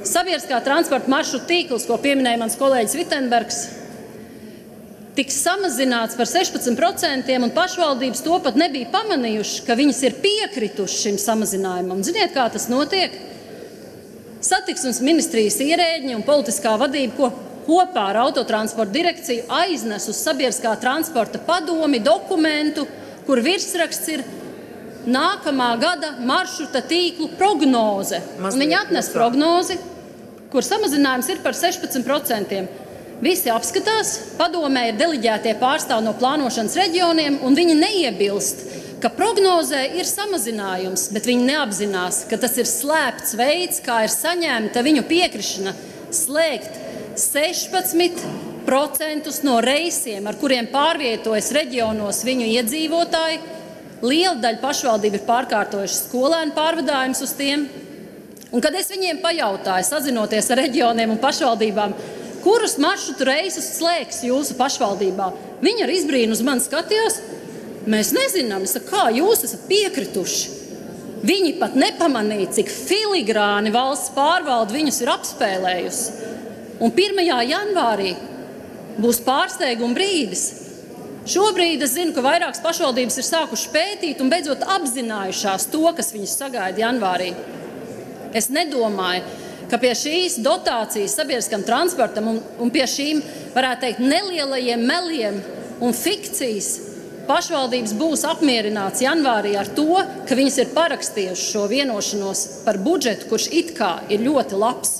sabiedriskā transporta maršrutu tīkls, ko pieminēja mans kolēģis Vitenbergs, tiks samazināts par 16%, un pašvaldības to pat nebija pamanījuši, ka viņas ir piekrituši šim samazinājumam. Ziniet, kā tas notiek? Satiksmes ministrijas ierēģi un politiskā vadība, kopā ar autotransporta direkciju aiznes uz sabiedriskā transporta padomi dokumentu, kur virsraksts ir nākamā gada maršruta tīklu prognoze. Un viņi atnes prognozi, kur samazinājums ir par 16%. Visi apskatās, padomē ir deleģētie pārstāvi no plānošanas reģioniem, un viņi neiebilst, ka prognozē ir samazinājums, bet viņi neapzinās, ka tas ir slēpts veids, kā ir saņemta viņu piekrišana slēgt 16% no reisiem, ar kuriem pārvietojas reģionos viņu iedzīvotāji. Liela daļa pašvaldību ir pārkārtojuši skolēnu pārvadājumus uz tiem. Un kad es viņiem pajautāju, sazinoties ar reģioniem un pašvaldībām, kurus maršrutu reisus slēgs jūsu pašvaldībā, viņi ar izbrīnu uz mani skatījās. Mēs nezinām, kā jūs esat piekrituši. Viņi pat nepamanīja, cik filigrāni valsts pārvalde viņus ir apspēlējusi. Un 1. janvārī būs pārsteiguma brīdis. Šobrīd es zinu, ka vairākas pašvaldības ir sākuši pētīt un beidzot apzinājušās to, kas viņus sagaida janvārī. Es nedomāju, ka pie šīs dotācijas sabiedriskam transportam un pie šīm, varētu teikt, nelielajiem meliem un fikcijas pašvaldības būs apmierināts janvārī ar to, ka viņas ir parakstījuši šo vienošanos par budžetu, kurš it kā ir ļoti labs.